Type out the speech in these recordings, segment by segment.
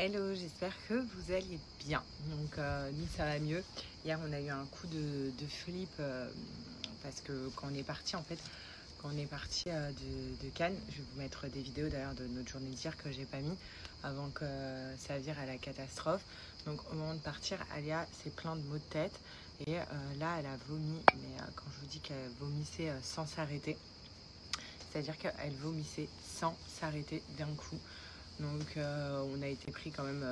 Hello, j'espère que vous allez bien. Donc nous ça va mieux. Hier on a eu un coup de flip parce que quand on est parti de Cannes, je vais vous mettre des vidéos d'ailleurs de notre journée d'hier que j'ai pas mis avant que ça vire à la catastrophe. Donc au moment de partir, Alia s'est plein de maux de tête et là elle a vomi, mais quand je vous dis qu'elle vomissait sans s'arrêter, c'est-à-dire qu'elle vomissait sans s'arrêter d'un coup. Donc on a été pris quand même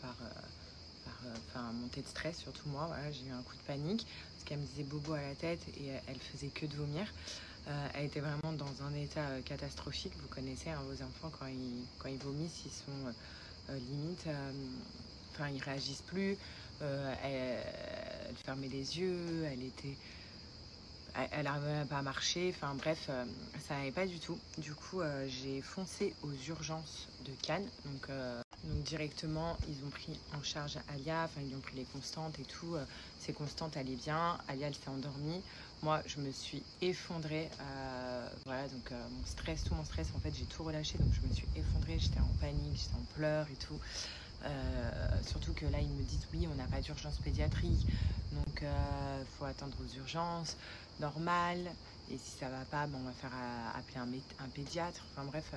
par un montée de stress, surtout moi. Voilà, j'ai eu un coup de panique parce qu'elle me disait bobo à la tête et elle faisait que de vomir. Elle était vraiment dans un état catastrophique. Vous connaissez hein, vos enfants quand ils vomissent, ils sont limite, ils réagissent plus. Elle fermait les yeux, elle n'arrivait pas à marcher, enfin bref, ça n'allait pas du tout. Du coup, j'ai foncé aux urgences de Cannes. Donc directement, ils ont pris en charge Alia, enfin ils ont pris les constantes et tout. Ces constantes allaient bien, Alia elle s'est endormie. Moi, je me suis effondrée. Voilà, donc tout mon stress, en fait, j'ai tout relâché. Donc je me suis effondrée, j'étais en panique, j'étais en pleurs et tout. Surtout que là, ils me disent oui, on n'a pas d'urgence pédiatrique, donc faut attendre aux urgences, normal. Et si ça va pas, on va faire appeler un pédiatre. Enfin bref,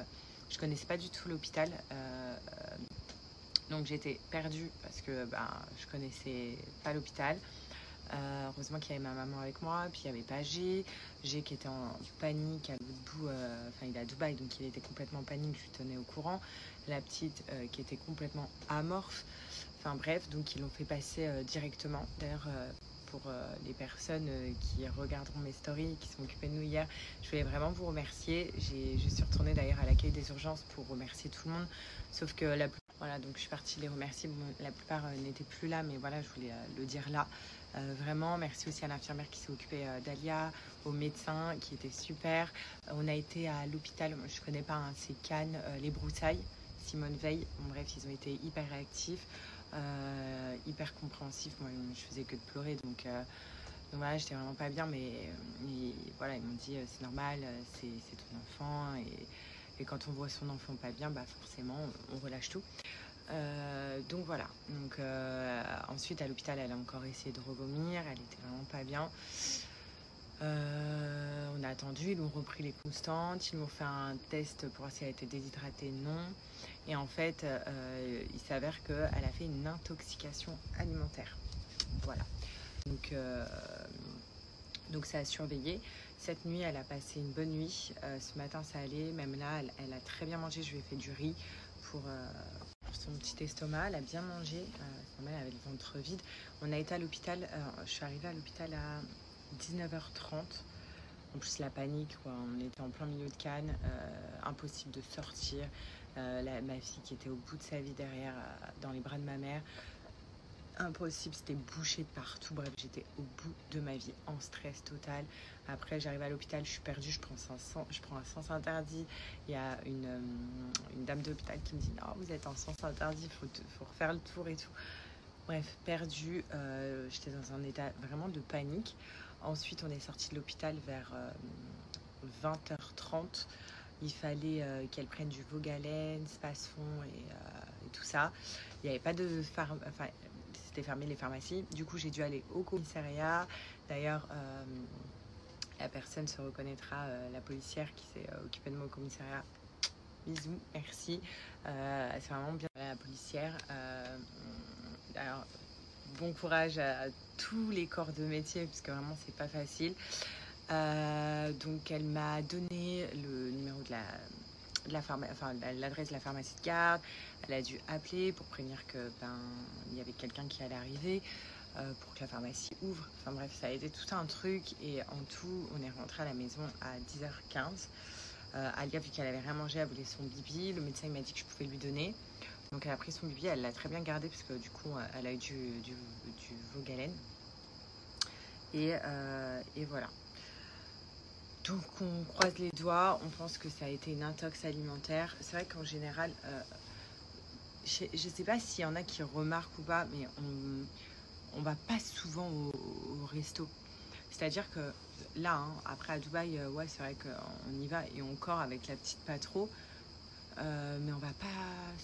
je connaissais pas du tout l'hôpital. Donc j'étais perdue parce que je connaissais pas l'hôpital. Heureusement qu'il y avait ma maman avec moi, puis il n'y avait pas G qui était en panique à l'autre bout, il est à Dubaï, donc il était complètement en panique, je lui tenais au courant. La petite qui était complètement amorphe, enfin bref, donc ils l'ont fait passer directement. D'ailleurs, pour les personnes qui regarderont mes stories, qui sont occupées de nous hier, je voulais vraiment vous remercier. Je suis retournée d'ailleurs à l'accueil des urgences pour remercier tout le monde, sauf que voilà, donc je suis partie les remercier. Bon, la plupart n'étaient plus là, mais voilà, je voulais le dire là. Vraiment, merci aussi à l'infirmière qui s'est occupée d'Alia, aux médecins qui étaient super. On a été à l'hôpital, je connais pas, hein, c'est Cannes, les Broussailles, Simone Veil. Bon, bref, ils ont été hyper réactifs, hyper compréhensifs. Moi, je faisais que de pleurer, donc voilà, j'étais vraiment pas bien, mais voilà, ils m'ont dit c'est normal, c'est ton enfant, et quand on voit son enfant pas bien, forcément, on relâche tout. Donc voilà, donc ensuite à l'hôpital elle a encore essayé de revomir, elle était vraiment pas bien. On a attendu, ils ont repris les constantes, ils m'ont fait un test pour voir si elle était déshydratée, non. Et en fait il s'avère qu'elle a fait une intoxication alimentaire. Voilà, donc ça a surveillé. Cette nuit elle a passé une bonne nuit, ce matin ça allait, même là elle a très bien mangé. Je lui ai fait du riz pour son petit estomac, elle a bien mangé, elle avait le ventre vide. On a été à l'hôpital, je suis arrivée à l'hôpital à 19h30. En plus la panique, quoi. On était en plein milieu de Cannes, impossible de sortir. Ma fille qui était au bout de sa vie derrière, dans les bras de ma mère. Impossible, c'était bouché de partout. Bref, j'étais au bout de ma vie, en stress total. Après, j'arrive à l'hôpital, je suis perdue, je prends un sens interdit. Il y a une dame d'hôpital qui me dit non, vous êtes en sens interdit, faut refaire le tour et tout. Bref, perdue, j'étais dans un état vraiment de panique. Ensuite, on est sorti de l'hôpital vers 20h30. Il fallait qu'elle prenne du Vogalène, Spasfon et tout ça. Il n'y avait pas de c'était fermé les pharmacies. Du coup, j'ai dû aller au commissariat. D'ailleurs, la personne se reconnaîtra, la policière qui s'est occupée de moi au commissariat. Bisous, merci. C'est vraiment bien la policière. Alors, bon courage à tous les corps de métier, parce que vraiment, c'est pas facile. Donc, elle m'a donné le numéro de l'adresse de la pharmacie de garde. Elle a dû appeler pour prévenir que il y avait quelqu'un qui allait arriver, pour que la pharmacie ouvre. Enfin bref, ça a été tout un truc, et en tout, on est rentré à la maison à 10h15. Alia, vu qu'elle avait rien mangé, elle voulait son bibi. Le médecin m'a dit que je pouvais lui donner. Donc elle a pris son bibi, elle l'a très bien gardé parce que du coup, elle a eu du Vogalène. Et voilà. Donc on croise les doigts, on pense que ça a été une intox alimentaire. C'est vrai qu'en général, je ne sais pas s'il y en a qui remarquent ou pas, mais on va pas souvent au resto. C'est-à-dire que là, hein, après à Dubaï, ouais, c'est vrai qu'on y va et on corps avec la petite pas trop. Mais on va pas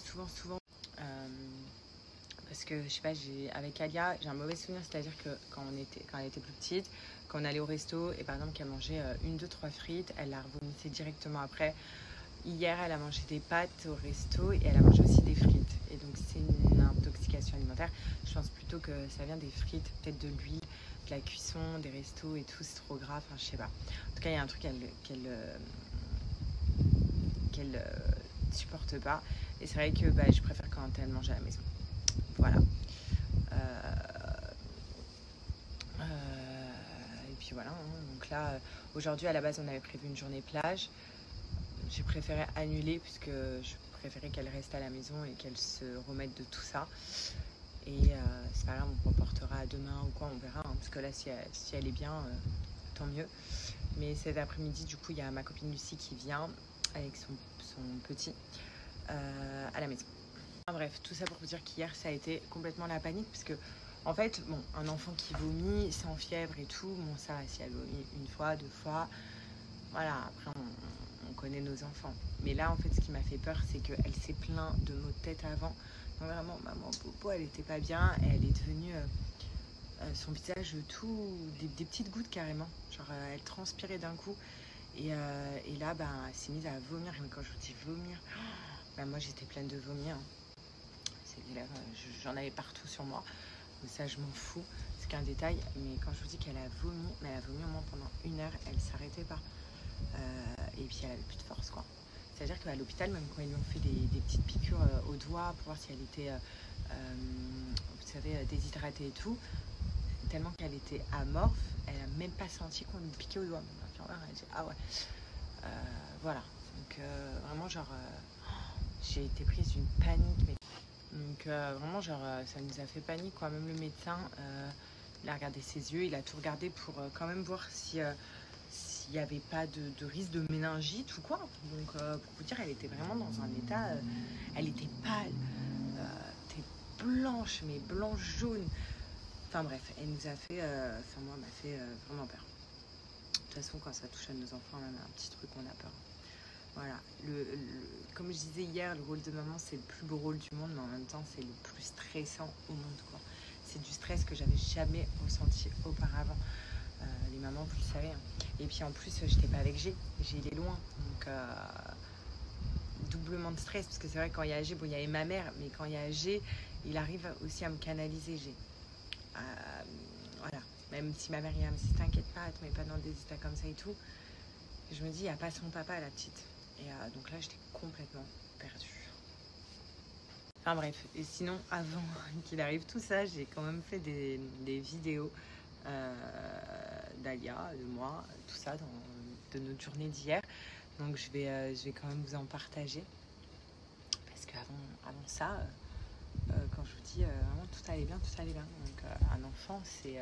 souvent. Parce que je sais pas, avec Alia, j'ai un mauvais souvenir, c'est-à-dire que quand elle était plus petite, quand on allait au resto et par exemple qu'elle mangeait une, deux, trois frites, elle la revomissait directement après. Hier, elle a mangé des pâtes au resto et elle a mangé aussi des frites. Et donc, c'est une intoxication alimentaire. Je pense plutôt que ça vient des frites, peut-être de l'huile, de la cuisson, des restos et tout. C'est trop grave, enfin, je sais pas. En tout cas, il y a un truc qu'elle supporte pas. Et c'est vrai que je préfère quand elle mange à la maison. Voilà. Et puis voilà. Donc là, aujourd'hui, à la base, on avait prévu une journée plage. J'ai préféré annuler puisque je préférais qu'elle reste à la maison et qu'elle se remette de tout ça. Et c'est pas grave, on reportera à demain ou quoi, on verra. Hein, parce que là, si elle est bien, tant mieux. Mais cet après-midi, du coup, il y a ma copine Lucie qui vient avec son petit à la maison. Enfin, bref, tout ça pour vous dire qu'hier, ça a été complètement la panique. Parce que, en fait, bon, un enfant qui vomit sans fièvre et tout, bon, ça, si elle vomit une fois, deux fois, voilà, après, on connaît nos enfants. Mais là, en fait, ce qui m'a fait peur, c'est qu'elle s'est plainte de maux de tête avant. Donc vraiment, maman, Popo, elle était pas bien. Et elle est devenue... son visage tout... Des petites gouttes, carrément. Genre, elle transpirait d'un coup. Et là, elle s'est mise à vomir. Mais quand je vous dis vomir, moi, j'étais pleine de vomi. Hein. J'en avais partout sur moi. Mais ça, je m'en fous. C'est qu'un détail. Mais quand je vous dis qu'elle a vomi, mais elle a vomi au moins pendant 1 heure. Elle s'arrêtait pas. Et puis elle avait plus de force, quoi. C'est-à-dire qu'à l'hôpital, même quand ils lui ont fait des petites piqûres au doigt pour voir si elle était, vous savez, déshydratée et tout, tellement qu'elle était amorphe, elle n'a même pas senti qu'on lui piquait au doigt. L'infirmière, elle a dit ah ouais, voilà. Donc vraiment genre, j'ai été prise d'une panique. Mais... Donc vraiment genre, ça nous a fait panique, quoi. Même le médecin, il a regardé ses yeux, il a tout regardé pour quand même voir si s'il n'y avait pas de risque de méningite ou quoi. Donc pour vous dire, elle était vraiment dans un état, elle était pâle, était blanche, mais blanche jaune. Enfin bref, elle nous a fait, moi, m'a fait vraiment peur. De toute façon, quand ça touche à nos enfants, on a un petit truc, on a peur. Voilà, comme je disais hier, le rôle de maman, c'est le plus beau rôle du monde, mais en même temps, c'est le plus stressant au monde, quoi. C'est du stress que j'avais jamais ressenti auparavant. Les mamans, vous le savez. Hein. Et puis en plus, j'étais pas avec G. G, il est loin. Donc, doublement de stress. Parce que c'est vrai, quand il y a G, bon, il y avait ma mère. Mais quand il y a G, il arrive aussi à me canaliser, G. Voilà. Même si ma mère, il me dit, t'inquiète pas, te mets pas dans des états comme ça et tout. Je me dis, il n'y a pas son papa, la petite. Et donc là, j'étais complètement perdue. Enfin bref. Et sinon, avant qu'il arrive tout ça, j'ai quand même fait des vidéos. D'Alia, de moi, tout ça, de notre journée d'hier. Donc je vais quand même vous en partager. Parce qu'avant ça, quand je vous dis vraiment tout allait bien, tout allait bien. Donc un enfant, c'est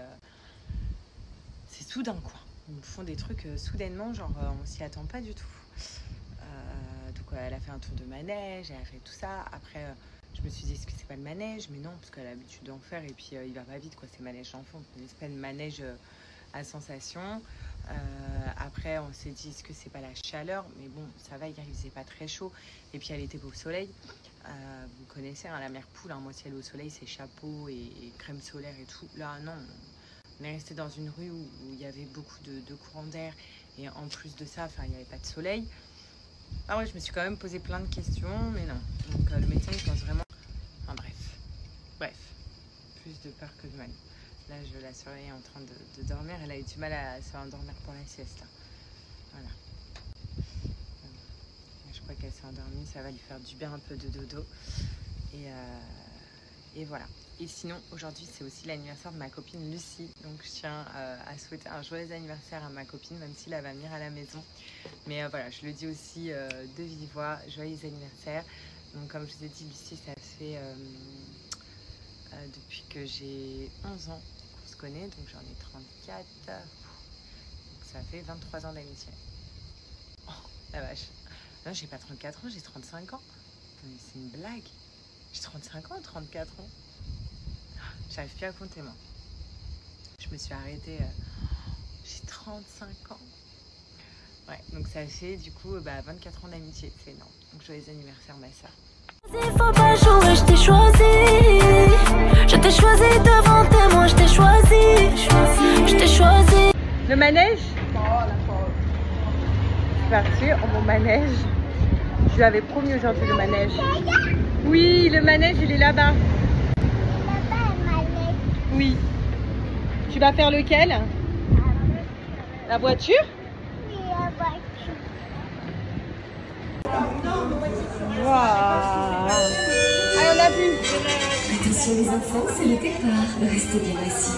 soudain, quoi. Ils nous font des trucs soudainement, genre on s'y attend pas du tout. Donc elle a fait un tour de manège, elle a fait tout ça. Après, je me suis dit, est-ce que c'est pas le manège? Mais non, parce qu'elle a l'habitude d'en faire et puis il va pas vite, quoi. C'est manège d'enfant, une espèce de manège à sensation. Après, on s'est dit, est-ce que c'est pas la chaleur? Mais bon, ça va, hier, il faisait pas très chaud. Et puis, elle était au soleil. Vous connaissez, hein, la mère poule, hein, moi, si elle est au soleil, c'est chapeau et crème solaire et tout. Là, non, on est resté dans une rue où il y avait beaucoup de courants d'air. Et en plus de ça, il n'y avait pas de soleil. Ah ouais, je me suis quand même posé plein de questions, mais non. Donc le médecin, il pense vraiment... Enfin bref. Plus de peur que de mal. Là, je la surveille en train de dormir. Elle a eu du mal à se endormir pour la sieste, là. Voilà. Je crois qu'elle s'est endormie. Ça va lui faire du bien un peu de dodo. Et voilà. Et sinon, aujourd'hui, c'est aussi l'anniversaire de ma copine Lucie. Donc, je tiens à souhaiter un joyeux anniversaire à ma copine, même si elle va venir à la maison. Mais voilà, je le dis aussi de vive voix, joyeux anniversaire. Donc, comme je vous ai dit, Lucie, ça fait depuis que j'ai 11 ans qu'on se connaît. Donc, j'en ai 34. Donc, ça fait 23 ans d'amitié. Oh, la vache. Non, j'ai pas 34 ans, j'ai 35 ans. Mais c'est une blague. J'ai 35 ans ou 34 ans? J'arrive plus à compter, moi. Je me suis arrêtée. J'ai 35 ans. Ouais, donc ça fait du coup 24 ans d'amitié. C'est énorme. Donc joyeux anniversaire, ma soeur. choisi devant témoin, je t'ai choisi. Je t'ai choisi. Le manège? Je suis partie en mon manège. Je lui avais promis aujourd'hui le manège. Oui, le manège, il est là-bas. Oui. Tu vas faire lequel? La voiture? Oui, la voiture. Waouh. Allez, on a vu. Attention les enfants, c'est le départ. Restez bien assis.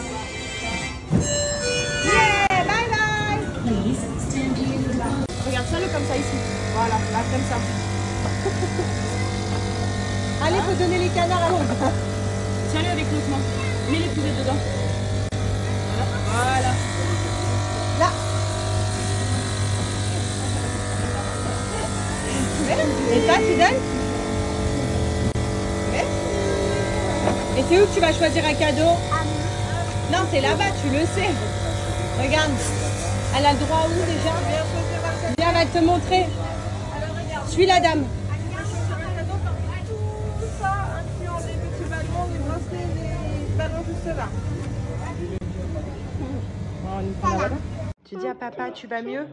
Yeah, bye bye. Please stand here for the ball. Regarde, tiens-le comme ça ici. Voilà, là, comme ça. Allez, faut donner les canards à l'autre. Tiens-le avec l'autre main. Mets les poussettes dedans. Voilà. Là. Et ça, tu donnes? Et c'est où que tu vas choisir un cadeau? Non, c'est là-bas, tu le sais. Regarde. Elle a le droit où déjà? Viens, elle va te montrer. Suis la dame. Tout ça, incluant les petits ballons, les bracelets, les ballons juste là. Tu dis à papa, tu vas mieux?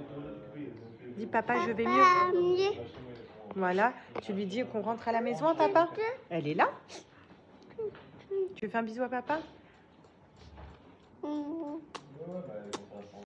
Dis papa, je vais mieux. Voilà. Tu lui dis qu'on rentre à la maison, papa? Elle est là. Tu fais un bisou à papa?